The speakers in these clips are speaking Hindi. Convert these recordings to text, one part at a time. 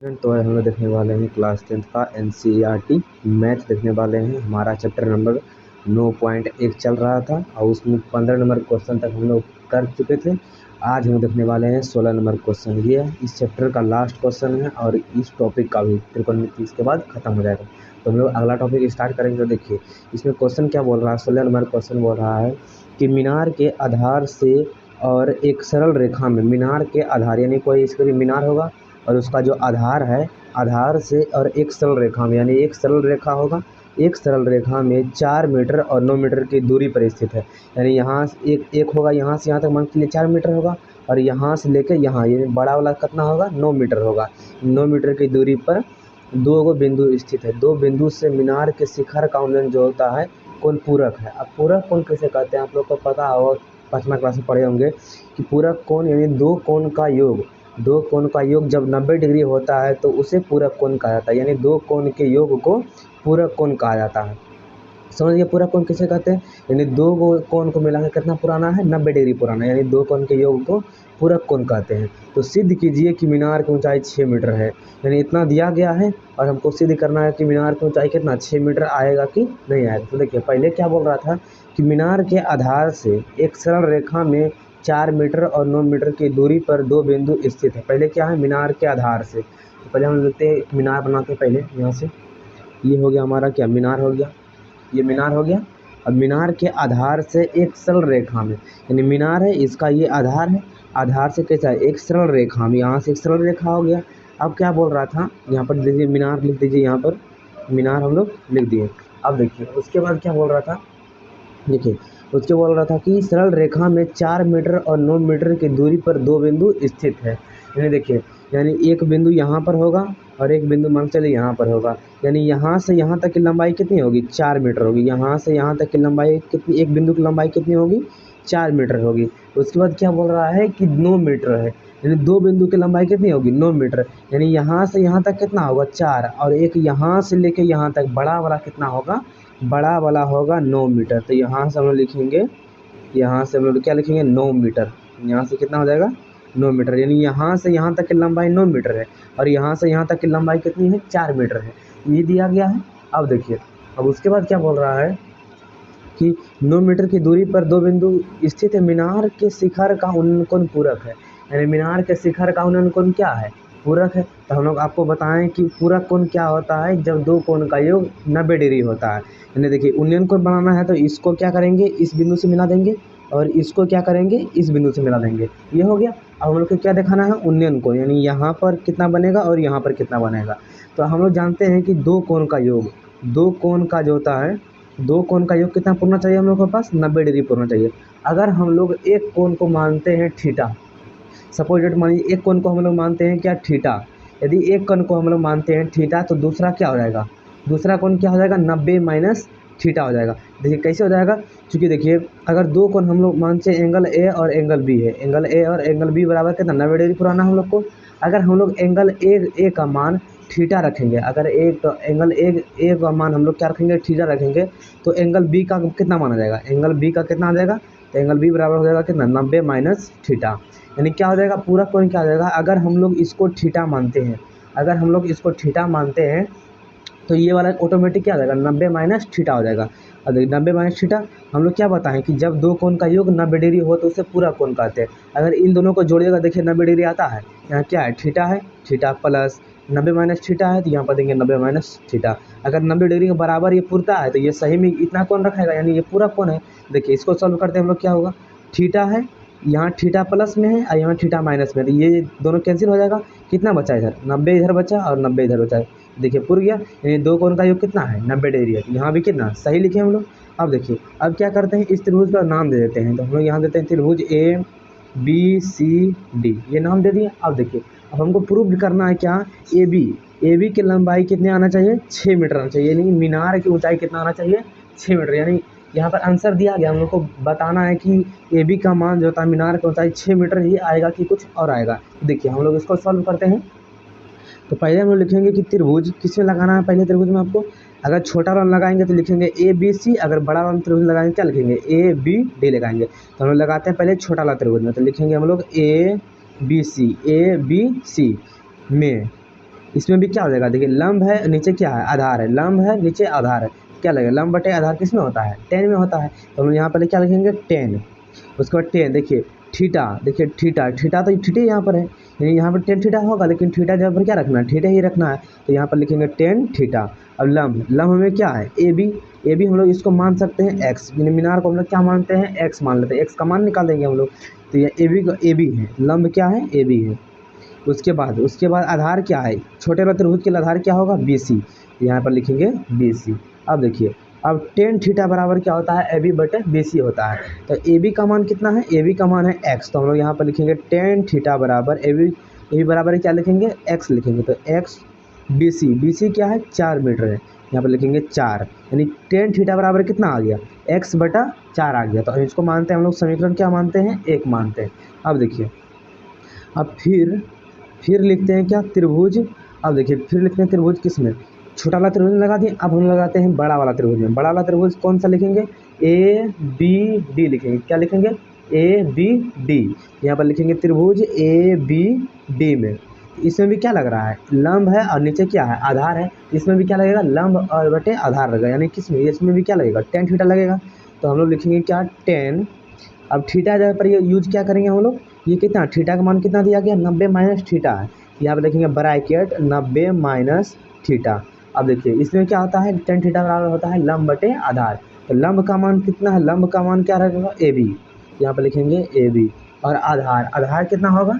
तो हम लोग देखने वाले हैं क्लास 10th का NCERT मैथ देखने वाले हैं। हमारा चैप्टर नंबर 9.1 चल रहा था और उसमें 15 नंबर क्वेश्चन तक हम लोग कर चुके थे। आज हम देखने वाले हैं 16 नंबर क्वेश्चन। ये इस चैप्टर का लास्ट क्वेश्चन है और इस टॉपिक का भी त्रिकोणमिति इसके बाद खत्म हो जाएगा। तो हम लोग अगला टॉपिक स्टार्ट करेंगे। तो देखिए इसमें क्वेश्चन क्या बोल रहा है। 16 नंबर क्वेश्चन बोल रहा है कि मीनार के आधार से और एक सरल रेखा में मीनार के आधार यानी कोई इसका भी मीनार होगा और उसका जो आधार है आधार से और एक सरल रेखा में यानी एक सरल रेखा होगा। एक सरल रेखा में 4 मीटर और 9 मीटर की दूरी पर स्थित है। यानी यहाँ से एक होगा, यहाँ से यहाँ तक मान के लिए 4 मीटर होगा और यहाँ से लेकर यहाँ ये बड़ा वाला कितना होगा 9 मीटर होगा। 9 मीटर की दूरी पर दो गो बिंदु स्थित है। दो बिंदु से मीनार के शिखर का उन्नयन जो होता है कोण पूरक है। अब पूरक कोण कैसे कहते हैं आप लोग को पता होगा, 5वीं क्लास में पढ़े होंगे कि पूरक कोण यानी दो कोण का योग। दो कोण का योग जब 90 डिग्री होता है तो उसे पूरक कोण कहा जाता है। यानी दो कोण के योग को पूरक कोण कहा जाता है। समझिए पूरक कोण किसे कहते हैं। यानी दो कोण को मिलाकर कितना पुराना है 90 डिग्री पुराना, यानी दो कोण के योग को पूरक कोण कहते हैं। तो सिद्ध कीजिए कि मीनार की ऊंचाई 6 मीटर है। यानी इतना दिया गया है और हमको सिद्ध करना है कि मीनार की ऊंचाई कितना 6 मीटर आएगा कि नहीं आएगा। तो देखिए पहले क्या बोल रहा था कि मीनार के आधार से एक सरल रेखा में 4 मीटर और 9 मीटर की दूरी पर दो बिंदु स्थित है। पहले क्या है मीनार के आधार से। तो पहले हम लेते हैं मीनार बनाते हैं। पहले यहाँ से ये हो गया हमारा क्या मीनार हो गया, ये मीनार हो गया। अब मीनार के आधार से एक सरल रेखा में यानी मीनार है इसका ये आधार है, आधार से कैसा है एक सरल रेखा में, यहाँ से एक सरल रेखा हो गया। अब क्या बोल रहा था यहाँ पर दीजिए मीनार लिख दीजिए, यहाँ पर मीनार हम लोग लिख दिए। अब देखिए उसके बाद क्या बोल रहा था, देखिए उसके बोल रहा था कि सरल रेखा में 4 मीटर और 9 मीटर की दूरी पर दो बिंदु स्थित है। यानी देखिए यानी एक बिंदु यहाँ पर होगा और एक बिंदु मान चलिए यहाँ पर होगा। यानी यहाँ से यहाँ तक की लंबाई कितनी होगी 4 मीटर होगी। यहाँ से यहाँ तक की लंबाई कितनी, एक बिंदु की लंबाई कितनी होगी 4 मीटर होगी। उसके बाद क्या बोल रहा है कि 9 मीटर है, यानी दो बिंदु की लंबाई कितनी होगी 9 मीटर। यानी यहाँ से यहाँ तक कितना होगा 4 और एक यहाँ से लेके यहाँ तक बड़ा वाला कितना होगा, बड़ा वाला होगा 9 मीटर। तो यहाँ से हम लोग लिखेंगे, यहाँ से हम लोग क्या लिखेंगे 9 मीटर। यहाँ से कितना हो जाएगा 9 मीटर। यानी यहाँ से यहाँ तक की लंबाई 9 मीटर है और यहाँ से यहाँ तक की लंबाई कितनी है 4 मीटर है, ये दिया गया है। अब देखिए अब उसके बाद क्या बोल रहा है कि 9 मीटर की दूरी पर दो बिंदु स्थित है। मीनार के शिखर का उन्नयन कोण पूरक है। यानी मीनार के शिखर का उन्नयन कोण क्या है पूरक है। तो हम लोग आपको बताएं कि पूरक कोण क्या होता है जब दो कोण का योग 90 डिग्री होता है। यानी देखिए उन्नयन कोण बनाना है तो इसको क्या करेंगे इस बिंदु से मिला देंगे और इसको क्या करेंगे इस बिंदु से मिला देंगे, ये हो गया। अब हम लोग को क्या दिखाना है उन्नयन कोण, यानी यहाँ पर कितना बनेगा और यहाँ पर कितना बनेगा। तो हम लोग जानते हैं कि दो कोण का योग, दो कोण का जो होता है दो कोण का योग कितना पूर्णा चाहिए हम लोग के पास 90 डिग्री पूर्णा चाहिए। अगर हम लोग एक कोण को मानते हैं थीटा, सपोज डेट मानिए एक कोण को हम लोग मानते हैं क्या थीटा। यदि एक कोण को हम लोग मानते हैं थीटा तो दूसरा क्या हो जाएगा, दूसरा कोण क्या हो जाएगा 90 माइनस थीटा हो जाएगा। देखिए कैसे हो जाएगा, क्योंकि देखिए अगर दो कोण हम लोग मानते हैं एंगल ए और एंगल बी है, एंगल ए और एंगल बी बराबर कितना 90 डिग्री पुराना हम लोग को। अगर हम लोग एंगल ए का मान थीटा रखेंगे, अगर एक तो एंगल ए का मान हम लोग क्या रखेंगे थीटा रखेंगे, तो एंगल बी का कितना माना जाएगा, एंगल बी का कितना आ जाएगा, तो एंगल बी बराबर हो जाएगा कितना 90 माइनस थीटा। यानी क्या हो जाएगा पूरा कोण क्या हो जाएगा, अगर हम लोग इसको थीटा मानते हैं, अगर हम लोग इसको थीटा मानते हैं तो ये वाला ऑटोमेटिक क्या हो जाएगा 90 माइनस थीटा हो जाएगा। और देखिए 90 माइनस थीटा हम लोग क्या बताएं कि जब दो कोण का योग 90 डिग्री हो तो उसे पूरा कोण कहते हैं। अगर इन दोनों को जोड़िएगा देखिए 90 डिग्री आता है, यहाँ क्या है थीटा है, थीटा प्लस 90 माइनस थीटा है तो यहाँ पर देंगे 90 माइनस थीटा। अगर 90 डिग्री के बराबर ये पूरता है तो ये सही में इतना कोण रखेगा, यानी ये पूरा कोण है। देखिए इसको सॉल्व करते हैं हम लोग क्या होगा, थीटा है यहाँ थीटा प्लस में है और यहाँ थीटा माइनस में, तो ये दोनों कैंसिल हो जाएगा। कितना बचा इधर 90 इधर बचा और 90 इधर बचा, देखिए पूर गया। यानी दो कोण का योग कितना है 90 डिग्री है, यहाँ भी कितना सही लिखे हम लोग। अब देखिए अब क्या करते हैं इस त्रिभुज का नाम दे देते हैं। तो हम लोग यहाँ देते हैं त्रिभुज ABCD, ये नाम दे दिए। अब देखिए अब हमको प्रूव करना है क्या, AB की लंबाई कितने आना चाहिए 6 मीटर आना चाहिए, यानी मीनार की ऊंचाई कितना आना चाहिए 6 मीटर। यानी यहाँ पर आंसर दिया गया, हम लोग को बताना है कि AB का मान जो होता है मीनार की ऊंचाई 6 मीटर ही आएगा कि कुछ और आएगा। देखिए हम लोग इसको सॉल्व करते हैं। तो पहले हम लोग लिखेंगे कि त्रिभुज किस में लगाना है, पहले त्रिभुज में आपको अगर छोटा वाला लगाएंगे तो लिखेंगे ABC, अगर बड़ा वाला त्रिभुज लगाएंगे क्या लिखेंगे ABD लगाएंगे। तो हम लोग लगाते हैं पहले छोटा वाला त्रिभुज में, तो लिखेंगे हम लोग ABC में इसमें भी क्या हो जाएगा, देखिए लंब है नीचे क्या है, आधार है, लंब है नीचे आधार है, क्या लगेगा, लंब बटे आधार किस में होता है, टेन में होता है। तो हम यहाँ पर क्या लिखेंगे, टेन। उसके बाद टेन, देखिए थीटा, देखिए थीटा, थीटा तो थीटे यहाँ पर है, यानी यहाँ पर टेन थीटा होगा, लेकिन थीटा जगह पर क्या रखना है, थीटा ही रखना है। तो यहाँ पर लिखेंगे टेन थीटा। अब लंब, लंब में क्या है, ए बी, ए बी हम लोग इसको मान सकते हैं एक्स, मीनार को हम लोग क्या मानते हैं, एक्स मान लेते हैं, एक्स का मान निकाल देंगे हम लोग। तो ये ए बी है, लंब क्या है, ए बी है। उसके बाद आधार क्या है, छोटे वाले त्रिभुज के लिए आधार क्या होगा, बी सी, यहाँ पर लिखेंगे बी सी। अब देखिए, अब टेन थीटा बराबर क्या होता है, ए बी बटे बी सी होता है। तो ए बी का मान कितना है, ए बी का मान है एक्स, तो हम लोग यहाँ पर लिखेंगे टेन थीटा बराबर ए बी बराबर क्या लिखेंगे, एक्स लिखेंगे। तो एक्स बी सी क्या है, 4 मीटर है, यहाँ पर लिखेंगे 4, यानी टेन थीटा बराबर कितना आ गया, एक्स बटा 4 आ गया। तो इसको मानते हैं हम लोग समीकरण क्या मानते हैं, 1 मानते हैं। अब देखिए, अब फिर लिखते हैं क्या, त्रिभुज। अब देखिए फिर लिखते हैं त्रिभुज किस में, छोटा वाला त्रिभुज में लगा दिए, अब हम लगाते हैं बड़ा वाला त्रिभुज में। बड़ा वाला त्रिभुज कौन सा लिखेंगे, ए बी डी लिखेंगे, क्या लिखेंगे, ए बी डी। यहाँ पर लिखेंगे त्रिभुज ए बी डी में, इसमें भी क्या लग रहा है, लंब है और नीचे क्या है, आधार है, इसमें भी क्या लगेगा, लंब और बटे आधार लगेगा, यानी किस में, इसमें भी क्या लगेगा, टेन थीटा लगेगा। तो हम लोग लिखेंगे क्या, टेन। अब थीटा जगह पर ये यूज क्या करेंगे हम लोग, ये कितना, थीटा का मान कितना दिया गया, 90 माइनस थीटा है, यहाँ पे देखेंगे ब्रैकेट 90 माइनस थीटा। अब देखिए इसमें क्या होता है, टेन थीटा बराबर होता है लंब बटे आधार। तो लंब का मान कितना है, लंब का मान क्या रहेगा, ए बी, यहाँ पे लिखेंगे ए बी। और आधार, आधार कितना होगा,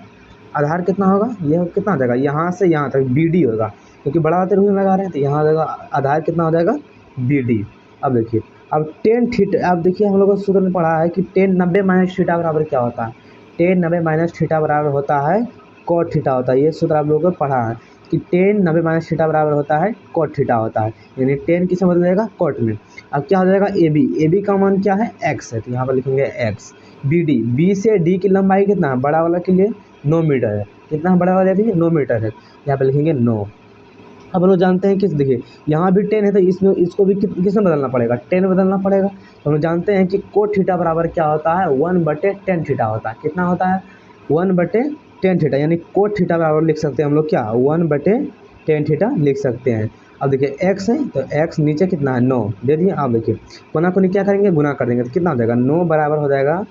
आधार कितना होगा, यह कितना हो जाएगा, यहाँ से यहाँ तक बी डी होगा, क्योंकि बड़ा त्रिभुज लगा रहे हैं, तो यहाँ होगा आधार कितना हो जाएगा, बी डी। अब देखिए, अब टेन थीटा, अब देखिए हम लोगों को सूत्र में पढ़ा है कि टेन 90 माइनस थीटा बराबर क्या होता है, टेन 90 माइनस थीटा बराबर होता है कॉट थीटा होता है। ये सूत्र आप लोगों को पढ़ा है कि टेन 90 माइनस थीटा बराबर होता है कॉट थीटा होता है, यानी टेन किस में बदल जाएगा, कॉट में। अब क्या हो जाएगा, ए बी का मान क्या है, एक्स है, तो यहाँ पर लिखेंगे एक्स। बी डी, बी से डी की लंबाई कितना है, बड़ा वाला के लिए 9 मीटर है, कितना बड़ा वाला के लिए 9 मीटर है, यहाँ पर लिखेंगे 9। अब हम लोग जानते हैं कि देखिए यहाँ भी 10 है, तो इसमें इसको भी किस में बदलना पड़ेगा, 10 बदलना पड़ेगा। तो हम लोग जानते हैं कि कोट थीटा बराबर क्या होता है, 1/10 थीटा होता है, कितना होता है, 1/10 थीटा, यानी कोट थीटा बराबर लिख सकते हैं हम लोग क्या, 1/10 थीटा लिख सकते हैं। अब देखिए एक्स है, तो एक्स नीचे कितना है, 9 दे दिए। अब देखिए कोना कोनी क्या करेंगे, गुना कर देंगे, तो कितना हो जाएगा, 9 बराबर हो जाएगा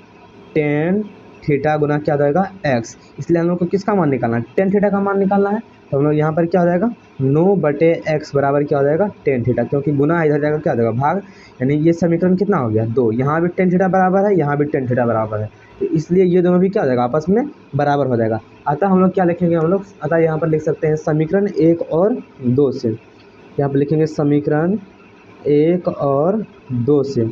10 थीटा गुना क्या हो जाएगा, एक्स। इसलिए हम लोग को किसका मान निकालना है, 10 थीटा का मान निकालना है। तो हम लोग यहाँ पर क्या हो जाएगा, 9/x बराबर क्या हो जाएगा, 10 थीटा, क्योंकि गुना इधर जाएगा क्या हो जाएगा, भाग, यानी ये समीकरण कितना हो गया, 2। यहाँ भी 10 थीटा बराबर है, यहाँ भी 10 थीटा बराबर है, तो इसलिए ये दोनों भी क्या हो जाएगा, आपस में बराबर हो जाएगा। अतः हम लोग क्या लिखेंगे, हम लोग अतः यहाँ पर लिख सकते हैं समीकरण 1 और 2 से, यहाँ पर लिखेंगे समीकरण 1 और 2 से,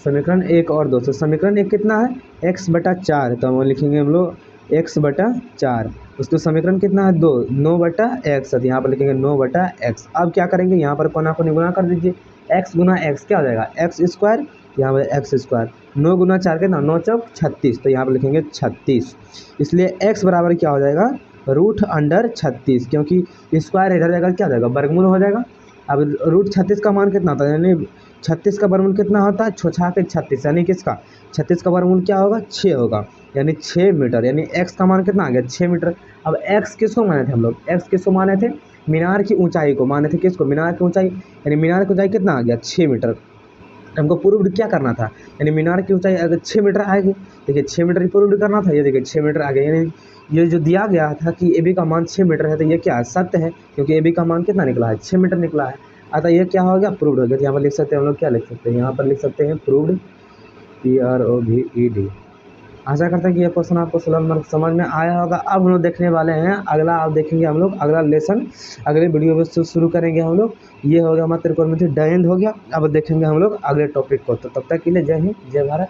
समीकरण 1 और 2 से। समीकरण 1 कितना है, x/4, तो हम लिखेंगे हम लोग x/4। उसके समीकरण कितना है, 2, 9/x, तो यहाँ पर लिखेंगे 9/x। अब क्या करेंगे, यहाँ पर कोना कोनी गुना कर दीजिए, x गुना x क्या हो जाएगा, x², यहाँ पर x², 9 गुना 4 कितना, 9 चौक 36, तो यहाँ पर लिखेंगे 36। इसलिए x बराबर क्या हो जाएगा, √36, क्योंकि स्क्वायर इधर जाएगा क्या हो जाएगा, वर्गमूल हो जाएगा। अब √36 का मान कितना होता है, यानी 36 का वर्गमूल कितना होता है, 6 के 36, यानी किसका, 36 का वर्गमूल क्या होगा, 6 होगा, यानी 6 मीटर, यानी x का मान कितना आ गया, 6 मीटर। अब x किसको माने थे हम लोग, x किसको माने थे, मीनार की ऊंचाई को माने थे, किसको, मीनार की ऊंचाई, यानी मीनार की ऊंचाई कितना आ गया, 6 मीटर। हमको प्रूव क्या करना था, यानी मीनार की ऊंचाई अगर 6 मीटर आएगी, देखिए 6 मीटर प्रूव करना था, ये देखिए 6 मीटर आ गया, यानी ये जो दिया गया था कि ए बी का मान 6 मीटर है, तो ये क्या है, सत्य है, क्योंकि ए बी का मान कितना निकला है, 6 मीटर निकला है। अतः ये क्या हो गया, प्रूव्ड हो गया। तो यहाँ पर लिख सकते हैं हम लोग, क्या लिख सकते हैं, यहाँ पर लिख सकते हैं प्रूव्ड, PROVED। आशा करते हैं कि ये क्वेश्चन आपको समझ में आया होगा। अब हम लोग देखने वाले हैं अगला, आप देखेंगे हम लोग अगला लेसन, अगले वीडियो में शुरू करेंगे हम लोग। ये हो गया हमारा त्रिकोणमिति द एंड हो गया। अब देखेंगे हम लोग अगले टॉपिक को, तो तब तक के लिए जय हिंद, जय भारत।